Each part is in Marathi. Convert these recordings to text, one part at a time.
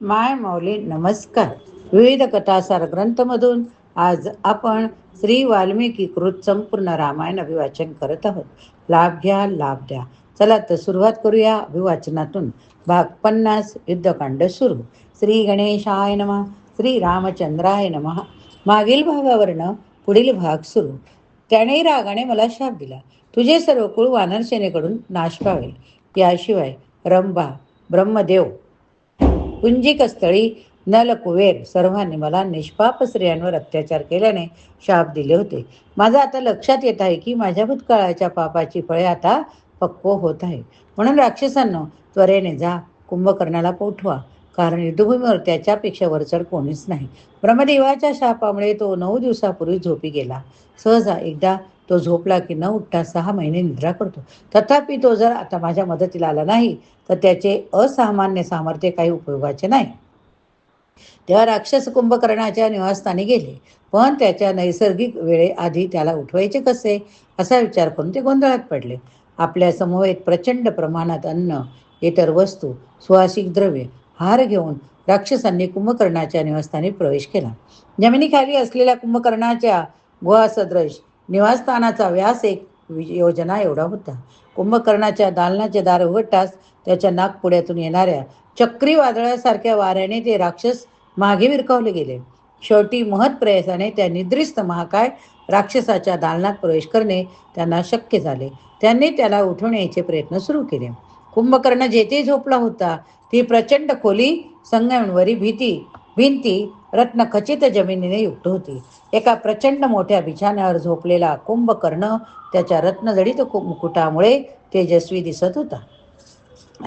माय माऊली नमस्कार. विविध कथासार ग्रंथमधून आज आपण श्री वाल्मिकी कृत संपूर्ण रामायण अभिवाचन करत आहोत. लाभ घ्या, लाभ द्या. चला तर सुरुवात करूया अभिवाचनातून. भाग 50 युद्धकांड सुरू. श्री गणेशाय नमः. श्री रामचंद्राय नमः. मागील भागावरनं पुढील भाग सुरू. त्याने रागाने मला शाप दिला, तुझे सर्व कुळ वानर सेनेकडून नाश पावेल. याशिवाय रंभा, ब्रह्मदेव, पुंजिक स्थळी, नल, कुबेर सर्वांनी मला निष्पाप स्त्रियांवर अत्याचार केल्याने शाप दिले होते. माझं आता लक्षात येत आहे की माझ्या भूतकाळाच्या पापाची फळे आता पक्व होत आहे. म्हणून राक्षसांनो, त्वरेने जा, कुंभकर्णाला पोठवा, कारण युद्धभूमीवर त्याच्यापेक्षा वरचढ कोणीच नाही. ब्रह्मदेवाच्या शापामुळे तो 9 दिवसापूर्वी झोपी गेला. सहसा एकदा तो झोपला की न उठता 6 महिने निद्रा करतो. तथापि तो जर आता माझ्या मदतीला आला नाही तर त्याचे असामान्य सामर्थ्य काही उपयोगाचे नाही. तेव्हा राक्षस कुंभकर्णाच्या निवासस्थानी गेले, पण त्याच्या नैसर्गिक वेळेआधी त्याला उठवायचे कसे असा विचार करून ते गोंधळात पडले. आपल्या समवेत प्रचंड प्रमाणात अन्न, इतर वस्तू, सुवासिक द्रव्ये, हार घेऊन राक्षसांनी कुंभकर्णाच्या निवासस्थानी प्रवेश केला. जमिनीखाली असलेल्या कुंभकर्णाच्या गुहासदृश निवासस्थानाचा व्यास एक योजना एवढा होता. कुंभकर्णाच्या दालनाचे दार उघडताच त्याच्या नागपुड्यातून येणाऱ्या चक्रीवादळासारख्या वाऱ्याने ते राक्षस मागे विरकावले गेले. शेवटी महत् प्रयासाने त्या निद्रिस्त महाकाय राक्षसाच्या दालनात प्रवेश करणे त्यांना शक्य झाले. त्यांनी त्याला उठवण्याचे प्रयत्न सुरू केले. कुंभकर्ण जेथे झोपला होता ती प्रचंड खोली संगमवरी भिंती रत्नखचित जमिनीने युक्त होती. एका प्रचंड मोठ्या बिछाण्यावर झोपलेला कुंभकर्ण त्याच्या रत्नजडित मुकुटामुळे तेजस्वी दिसत होता.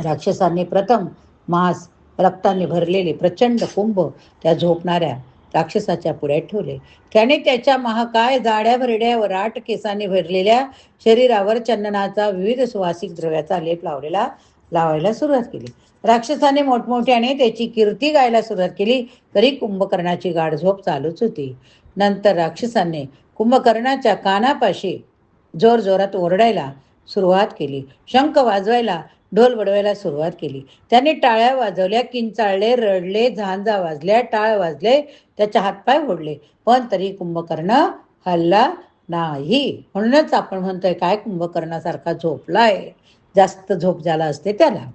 राक्षसांनी प्रथम मांस रक्ताने भरलेले प्रचंड कुंभ त्या झोपणाऱ्या राक्षसाच्या पुढ्यात ठेवले. त्याने त्याच्या महाकाय जाड्या भरड्या व राट केसांनी भरलेल्या शरीरावर चंदनाचा विविध सुवासिक द्रव्याचा लेप लावायला सुरुवात केली. राक्षसाने मोठमोठ्याने त्याची कीर्ती गायला सुरुवात केली, तरी कुंभकर्णाची गाढ झोप चालूच होती. नंतर राक्षसाने कुंभकर्णाच्या कानापाशी जोरजोरात ओरडायला सुरुवात केली, शंख वाजवायला, ढोल बडवायला सुरुवात केली. त्याने टाळ्या वाजवल्या, किंचाळले, रडले, झांजा वाजल्या, टाळ वाजले, त्याचे हातपाय ओढले, पण तरी कुंभकर्ण हलला नाही. म्हणूनच आपण म्हणतोय काय कुंभकर्णासारखा झोपलाय, जास्त झोप झाला असते त्याला.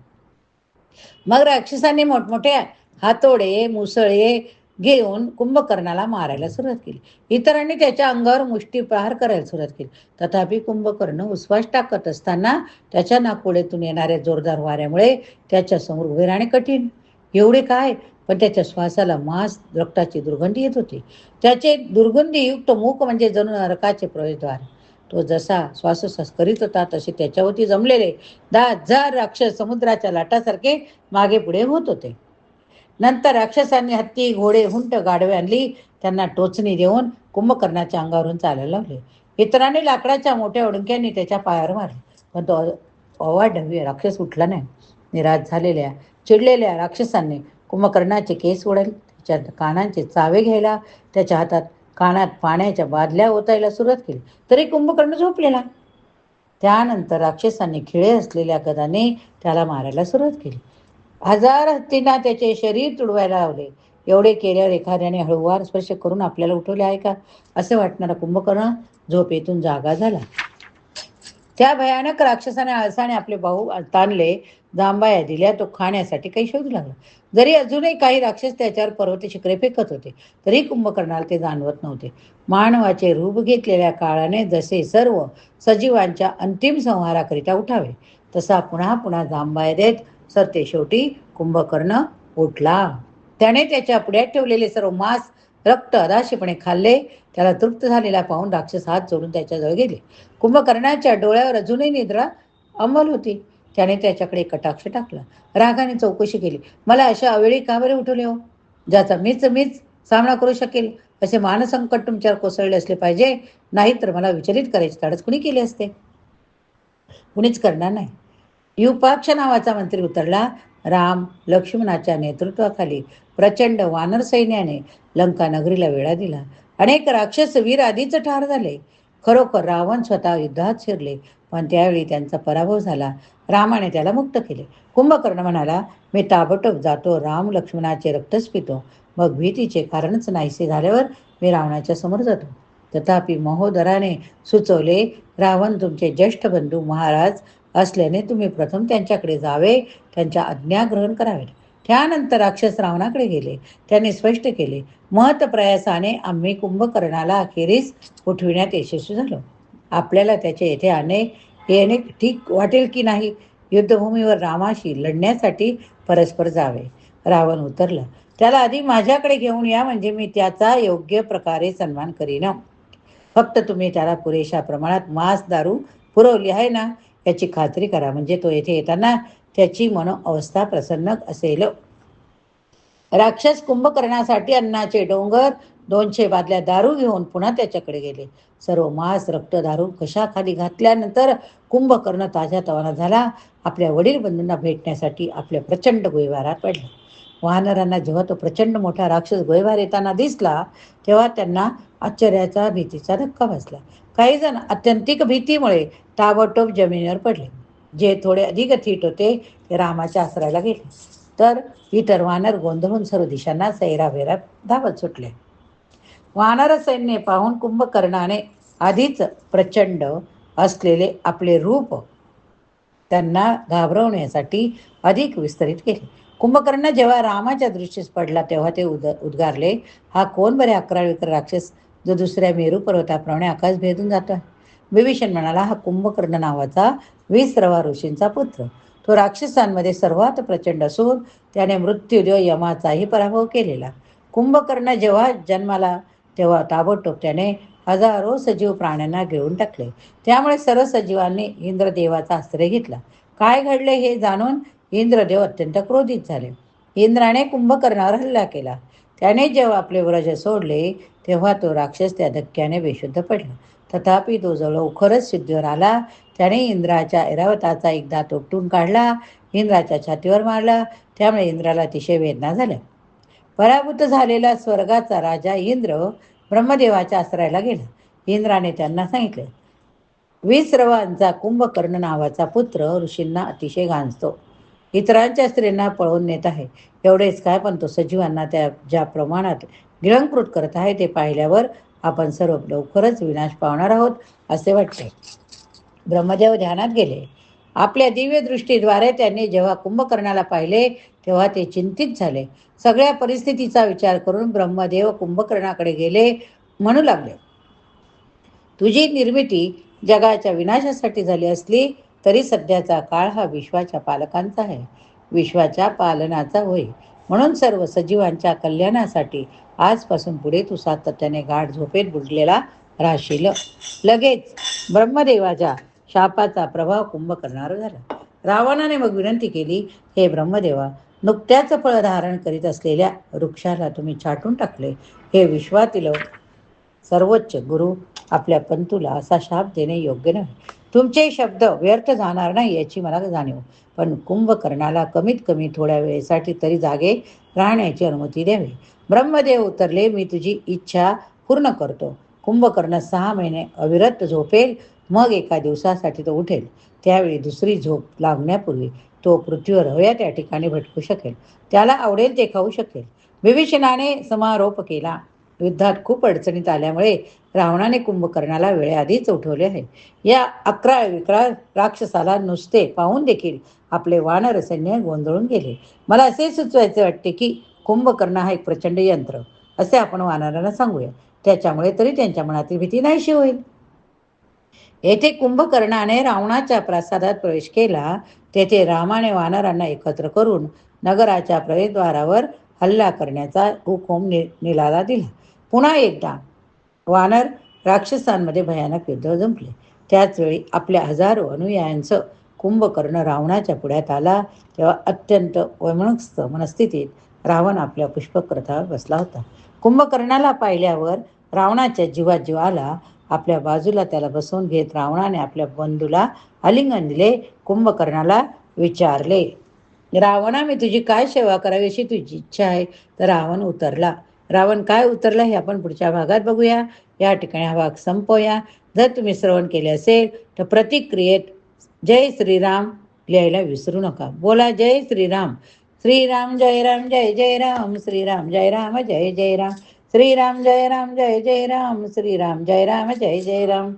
मग राक्षसांनी मोठमोठे हातोडे, मुसळे घेऊन कुंभकर्णाला मारायला सुरुवात केली. इतरांनी त्याच्या अंगावर मुष्टी प्रहार करायला सुरुवात केली. तथापि कुंभकर्ण उश्वास टाकत असताना त्याच्या नाकपुड्यातून येणाऱ्या जोरदार वाऱ्यामुळे त्याच्या समोर उभे राहणे कठीण. एवढे काय, पण त्याच्या श्वासाला मांस रक्ताची दुर्गंधी येत होती. त्याचे दुर्गंधीयुक्त मुख म्हणजे जणू नरकाचे प्रवेशद्वार. तो जसा श्वासोश्वास करीत होता तसे त्याच्यावरती जमलेले 10,000 राक्षस समुद्राच्या लाटासारखे मागे पुढे होत होते. नंतर राक्षसांनी हत्ती, घोडे, हुंट, गाढवे आणली. त्यांना टोचणी देऊन कुंभकर्णाच्या अंगावरून चालायला लावले. इतरांनी लाकडाच्या मोठ्या ओढक्यांनी त्याच्या पायावर मारले, पण तो अवाढव्य राक्षस उठला नाही. निराश झालेल्या, चिडलेल्या राक्षसांनी कुंभकर्णाचे केस ओढले, त्याच्या कानांचे चावे घ्यायला, त्याच्या हातात कानात पाण्याच्या बादल्या ओतायला सुरुवात केली, तरी कुंभकर्ण झोपलेला. त्यानंतर राक्षसांनी खिळे असलेल्या गदाने त्याला मारायला सुरुवात केली. 1000 हत्तींना त्याचे शरीर तुडवायला लावले. एवढे केल्यावर एखाद्याने हळूवार स्पर्श करून आपल्याला उठवले आहे का असे वाटणारा कुंभकर्ण झोपेतून जागा झाला. त्या भयानक राक्षसाने आळसाने आपले बाहू ताणले, जांभया दिल्या, तो खाण्यासाठी काही शोधू लागला. जरी अजूनही काही राक्षस त्याच्यावर पर्वत शिखरे फेकत होते, तरी कुंभकर्णाला ते जाणवत नव्हते. मानवाचे रूप घेतलेल्या काळाने जसे सर्व सजीवांच्या अंतिम संहाराकरिता उठावे, तसा पुन्हा पुन्हा जांभया देत सरते शेवटी कुंभकर्ण उठला. त्याने त्याच्या पुढ्यात ठेवलेले सर्व मांस, रक्त अदाशीपणे खाल्ले. त्याला तृप्त झालेला पाहून राक्षस हात जोडून त्याच्याजवळ गेले. कुंभकर्णाच्या डोळ्यावर अजूनही निद्रा अंमल होती. त्याने त्याच्याकडे कटाक्ष टाकला, रागाने चौकशी केली, मला अशा अवेळी का बरे उठवले हो? ज्याचा मीच सामना करू शकेल असे मानसंकट तुमच्यावर कोसळले असले पाहिजे, नाहीतर मला विचलित करायचे धाडस कुणी केले असते? कुणीच करणार नाही. युपाक्ष नावाचा मंत्री उतरला. राम लक्ष्मणाच्या नेतृत्वाखाली प्रचंड वानर सैन्याने लंका नगरीला वेढा दिला. अनेक राक्षस वीर आधीच ठार झाले. खरोखर रावण स्वतः युद्धात शिरले, पण त्यावेळी त्यांचा पराभव झाला. रामाने त्याला मुक्त केले. कुंभकर्ण म्हणाला, मी ताबडतोब जातो, राम लक्ष्मणाचे रक्तच पितो, मग भीतीचे कारणच नाहीसे झाल्यावर मी रावणाच्या समोर जातो. तथापि महोदराने सुचवले, रावण तुमचे ज्येष्ठ बंधू महाराज असल्याने तुम्ही प्रथम त्यांच्याकडे जावे, त्यांच्या आज्ञा ग्रहण करावे. त्यानंतर राक्षस रावणाकडे गेले. त्यांनी स्पष्ट केले, महत्प्रयासाने आम्ही कुंभकर्णाला अखेरीस उठविण्यात यशस्वी झालो. आपल्याला त्याचे येथे येणे ठीक वाटेल की नाही? युद्धभूमीवर रामाशी लढण्यासाठी परस्पर जावे. रावण उतरला. त्याला आधी माझ्याकडे घेऊन या, म्हणजे मी त्याचा योग्य प्रकारे सन्मान करीन. फक्त तुम्ही त्याला पुरेशा प्रमाणात मांस दारू पुरवली आहे ना, याची खात्री करा, म्हणजे तो येथे येताना त्याची मनोअवस्था प्रसन्न असेल. राक्षस कुंभकर्णासाठी अन्नाचे डोंगर 200 बादल्या दारू घेऊन पुन्हा त्याच्याकडे गेले. सर्व मांस रक्त दारू कशाखाली घातल्यानंतर कुंभकर्ण ताज्या तवाना झाला. आपल्या वडील बंधूंना भेटण्यासाठी आपल्या प्रचंड गोळीबारात पडला. वानरांना जेव्हा तो प्रचंड मोठा राक्षस गोळीबार येताना दिसला, तेव्हा त्यांना आश्चर्याचा भीतीचा धक्का बसला. काही जण अत्यंतिक भीतीमुळे ताबडतोब जमिनीवर पडले. जे थोडे अधिक थीट होते ते रामाच्या आश्रयाला गेले, तर इतर वानर गोंधळून सर्व दिशांना सैराभैरा धावत सुटले. वानर सैन्य पाहून कुंभकर्णाने आधीच प्रचंड असलेले आपले रूप त्यांना घाबरवण्यासाठी अधिक विस्तरित केले. कुंभकर्ण जेव्हा रामाच्या दृष्टीस पडला, तेव्हा ते उद्गारले, हा कोण बरे 11 विकर राक्षस, जो दुसऱ्या मेरू पर्वताप्रमाणे आकाश भेदून जातो आहे? विभीषण म्हणाला, हा कुंभकर्ण नावाचा 20 ऋषींचा पुत्र. तो राक्षसांमध्ये सर्वात प्रचंड असून त्याने मृत्यूदेव यमाचाही पराभव केलेला. कुंभकर्ण जेव्हा जन्माला, तेव्हा ताबडतोब त्याने हजारो सजीव प्राण्यांना गिळून टाकले. त्यामुळे सर्व सजीवांनी इंद्रदेवाचा आश्रय घेतला. काय घडले हे जाणून इंद्रदेव अत्यंत क्रोधित झाले. इंद्राने कुंभकर्णावर हल्ला केला. त्याने जेव्हा आपले व्रज सोडले, तेव्हा तो राक्षस त्या धक्क्याने बेशुद्ध पडला. तथापि तो लवकरच सिद्धीवर आला. त्याने इंद्राच्या ऐरावताचा एक दात उपटून काढला, इंद्राच्या छातीवर मारला. त्यामुळे इंद्राला अतिशय वेदना झाल्या. पराभूत झालेला स्वर्गाचा राजा इंद्र ब्रह्मदेवाच्या आश्रयाला गेला. इंद्राने त्यांना सांगितले, विश्रवांचा कुंभकर्ण नावाचा पुत्र ऋषींना अतिशय गांजतो, इतरांच्या स्त्रींना पळवून नेत आहे. एवढेच काय, पण तो सजीवांना त्या ज्या प्रमाणात गिळंकृत करत आहे ते पाहिल्यावर आपण सर्व लवकरच विनाश पावणार आहोत असे वाटते. ब्रह्मदेव ध्यानात गेले. आपल्या दिव्य दृष्टीद्वारे त्यांनी जेव्हा कुंभकर्णाला पाहिले, तेव्हा ते चिंतित झाले. सगळ्या परिस्थितीचा विचार करून ब्रह्मदेव कुंभकर्णाकडे गेले. म्हणू लागले, तुझी निर्मिती जगाच्या विनाशासाठी झाली असली तरी सध्याचा काळ हा विश्वाच्या पालकांचा आहे, विश्वाच्या पालनाचा होय. म्हणून सर्व सजीवांच्या कल्याणासाठी आजपासून पुढे तू सातत्याने गाढ झोपेत बुडलेला राहशील. लगेच ब्रह्मदेवाच्या शापाचा प्रभाव कुंभकर्णावर झाला. रावणाने मग विनंती केली, हे ब्रह्मदेवा, नुकत्याच फळ धारण करीत असलेल्या वृक्षाला तुम्ही छाटून टाकले. हे विश्वातील सर्वोच्च गुरु आपल्या पंतूला असा शाप देणे योग्य नाही. तुमचे शब्द व्यर्थ जाणार नाही याची मला जाणीव, पण कुंभकर्णाला कमीत कमी थोड्या वेळेसाठी तरी जागे राहण्याची अनुमती द्यावी. ब्रह्मदेव उतरले, मी तुझी इच्छा पूर्ण करतो. कुंभकर्ण 6 महिने अविरत झोपेल, मग एका दिवसासाठी तो उठेल. त्यावेळी दुसरी झोप लागण्यापूर्वी तो पृथ्वीवर हव्या त्या ठिकाणी भटकू शकेल. त्याला आवडेल ते खाऊ शकेल. विभीषणाने समारोप केला. युद्धात खूप अडचणीत आल्यामुळे रावणाने कुंभकर्णाला वेळेआधीच उठवले आहे. या 11 विक्राळ राक्षसाला नुसते पाहून देखील आपले वानर सैन्य गोंधळून गेले. मला असे सुचवायचे वाटते की कुंभकर्ण हा एक प्रचंड यंत्र असे आपण वानरांना सांगूया. त्याच्यामुळे तरी त्यांच्या मनातील भीती नाहीशी होईल. येथे कुंभकर्णाने रावणाच्या प्रासादात प्रवेश केला. तेथे रामाने वानरांना एकत्र करून नगराच्या प्रवेशद्वारावर हल्ला करण्याचा हुकूम नीलाला दिला. पुन्हा एकदा वानर राक्षसांमध्ये भयानक युद्ध जुंपले. त्याचवेळी आपल्या हजारो अनुयायांसह कुंभकर्ण रावणाच्या पुढ्यात आला. तेव्हा अत्यंत वैमनस्य मनस्थितीत रावण आपल्या पुष्पक्रतावर बसला होता. कुंभकर्णाला पाहिल्यावर रावणाच्या जीवात जीव आला. आपल्या बाजूला त्याला बसवून घेत रावणाने आपल्या बंधूला आलिंगन दिले. कुंभकर्णाला विचारले, रावणा, मी तुझी काय सेवा करावी अशी तुझी इच्छा आहे? तर रावण उतरला. रावण काय उतरला हे आपण पुढच्या भागात बघूया. या ठिकाणी हा भाग संपवूया. जर तुम्ही श्रवण केले असेल तर प्रतिक्रियेत जय श्रीराम लिहायला विसरू नका. बोला जय श्रीराम. श्रीराम जय राम जय जय राम. श्रीराम जय राम जय जय राम. श्रीराम जय राम जय जय राम. श्रीराम जय राम जय जय राम.